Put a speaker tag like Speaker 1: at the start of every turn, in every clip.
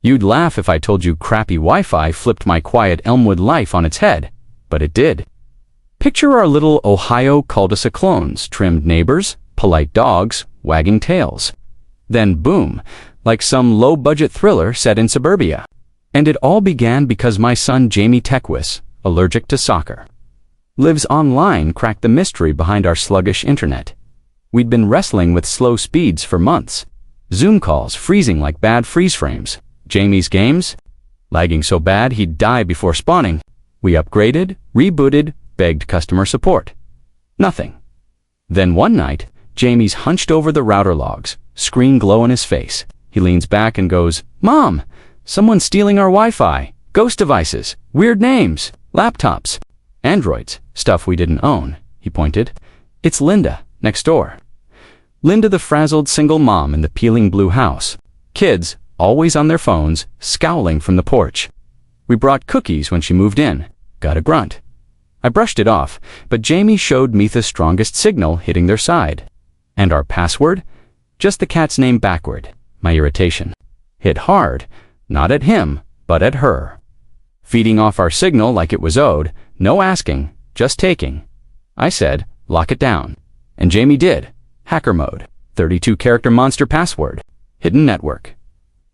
Speaker 1: You'd laugh if I told you crappy Wi-Fi flipped my quiet Elmwood life on its head, but it did. Picture our little Ohio cul-de-sac clones, trimmed neighbors, polite dogs, wagging tails. Then boom, like some low-budget thriller set in suburbia. And it all began because my son Jamie Tequis, allergic to soccer, lives online, cracked the mystery behind our sluggish internet. We'd been wrestling with slow speeds for months. Zoom calls freezing like bad freeze frames. Jamie's games lagging so bad he'd die before spawning. We upgraded, rebooted, begged customer support. Nothing. Then one night, Jamie's hunched over the router logs, screen glow on his face. He leans back and goes, "Mom, someone's stealing our Wi-Fi. Ghost devices, weird names, laptops, androids, stuff we didn't own," he pointed. "It's Linda, next door." Linda, the frazzled single mom in the peeling blue house. Kids, always on their phones, scowling from the porch. We brought cookies when she moved in. Got a grunt. I brushed it off, but Jamie showed me the strongest signal hitting their side. And our password? Just the cat's name backward. My irritation hit hard, not at him, but at her. Feeding off our signal like it was owed, no asking, just taking. I said, "Lock it down." And Jamie did. Hacker mode, 32-character monster password, hidden network.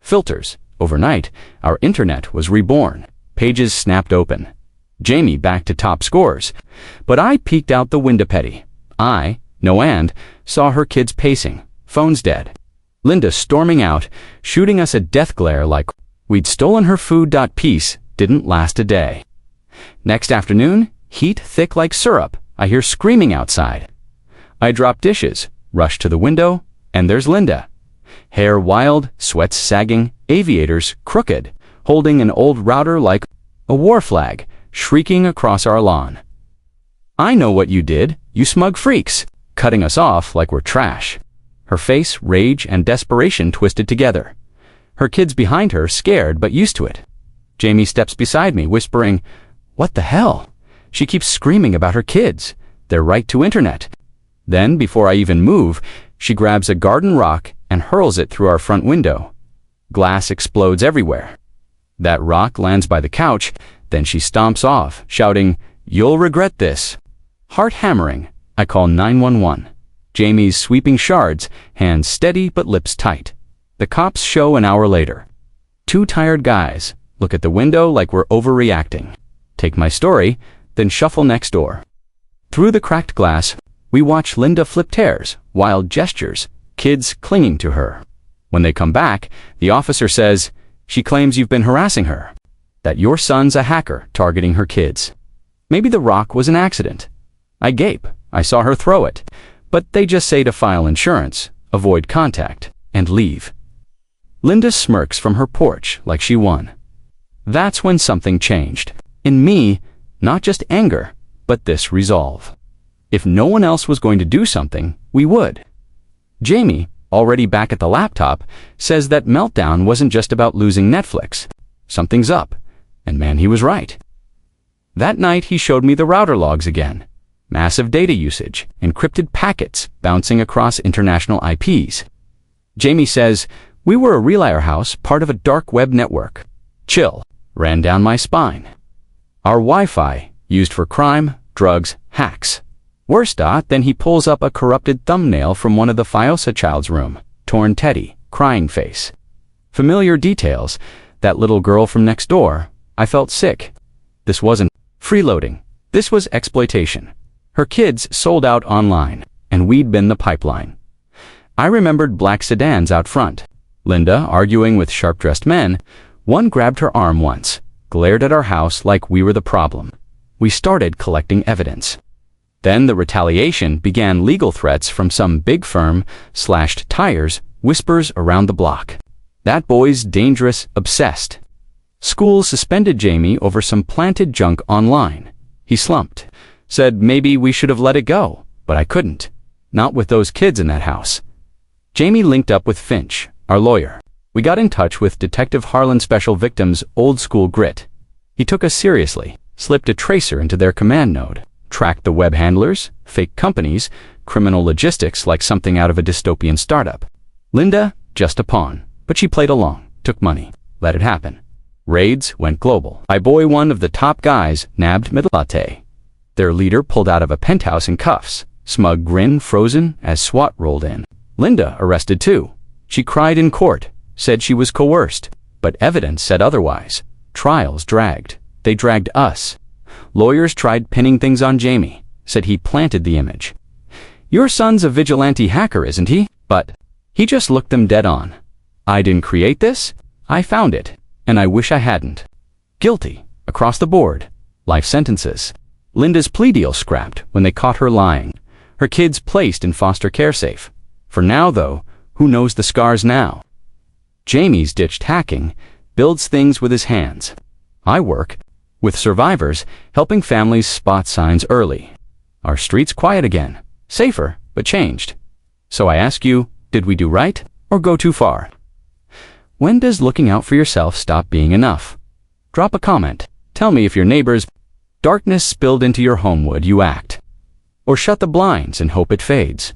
Speaker 1: Filters. Overnight, our internet was reborn. Pages snapped open. Jamie back to top scores. But I peeked out the window petty. Saw her kids pacing, phones dead. Linda storming out, shooting us a death glare like we'd stolen her food. Peace didn't last a day. Next afternoon, heat thick like syrup, I hear screaming outside. I drop dishes, rush to the window, and there's Linda. Hair wild, sweats sagging, aviators crooked, holding an old router like a war flag, shrieking across our lawn. "I know what you did, you smug freaks," cutting us off like we're trash. Her face, rage, and desperation twisted together. Her kids behind her, scared but used to it. Jamie steps beside me, whispering, "What the hell? She keeps screaming about her kids. Their right to internet." Then, before I even move, she grabs a garden rock and hurls it through our front window. Glass explodes everywhere. That rock lands by the couch, then she stomps off, shouting, "You'll regret this." Heart hammering, I call 911. Jamie's sweeping shards, hands steady but lips tight. The cops show an hour later. Two tired guys look at the window like we're overreacting. Take my story, then shuffle next door. Through the cracked glass, we watch Linda flip tears, wild gestures, kids clinging to her. When they come back, the officer says, "She claims you've been harassing her, that your son's a hacker targeting her kids." Maybe the rock was an accident. I gape. I saw her throw it. But they just say to file insurance, avoid contact, and leave. Linda smirks from her porch like she won. That's when something changed. In me, not just anger, but this resolve. If no one else was going to do something, we would. Jamie, already back at the laptop, says that meltdown wasn't just about losing Netflix. Something's up. And man, he was right. That night, he showed me the router logs again. Massive data usage, encrypted packets bouncing across international IPs. Jamie says, "We were a relayer house, part of a dark web network." Chill ran down my spine. Our Wi-Fi, used for crime, drugs, hacks. Worse, then he pulls up a corrupted thumbnail from one of the Fiosa child's room. Torn teddy, crying face. Familiar details. That little girl from next door. I felt sick. This wasn't freeloading. This was exploitation. Her kids sold out online, and we'd been the pipeline. I remembered black sedans out front. Linda arguing with sharp-dressed men. One grabbed her arm once, glared at our house like we were the problem. We started collecting evidence. Then the retaliation began. Legal threats from some big firm, slashed tires, whispers around the block. That boy's dangerous, obsessed. Schools suspended Jamie over some planted junk online. He slumped. Said maybe we should have let it go, but I couldn't. Not with those kids in that house. Jamie linked up with Finch, our lawyer. We got in touch with Detective Harlan Special Victims' old school grit. He took us seriously, slipped a tracer into their command node, tracked the web handlers, fake companies, criminal logistics like something out of a dystopian startup. Linda, just a pawn, but she played along, took money. let it happen. Raids went global. I boy, one of the top guys, nabbed Midlatte. Their leader pulled out of a penthouse in cuffs, smug grin frozen as SWAT rolled in. Linda arrested too. She cried in court, said she was coerced, but evidence said otherwise. Trials dragged. They dragged us. Lawyers tried pinning things on Jamie, said he planted the image. Your son's a vigilante hacker, isn't he? But he just looked them dead on. I didn't create this. I found it, and I wish I hadn't. Guilty, across the board. Life sentences. Linda's plea deal scrapped when they caught her lying. Her kids placed in foster care safe. For now, though, who knows the scars now? Jamie's ditched hacking, builds things with his hands. I work with survivors, helping families spot signs early. Our streets quiet again, safer, but changed. So I ask you, did we do right or go too far? When does looking out for yourself stop being enough? Drop a comment. Tell me if your neighbor's darkness spilled into your home, would you act? Or shut the blinds and hope it fades?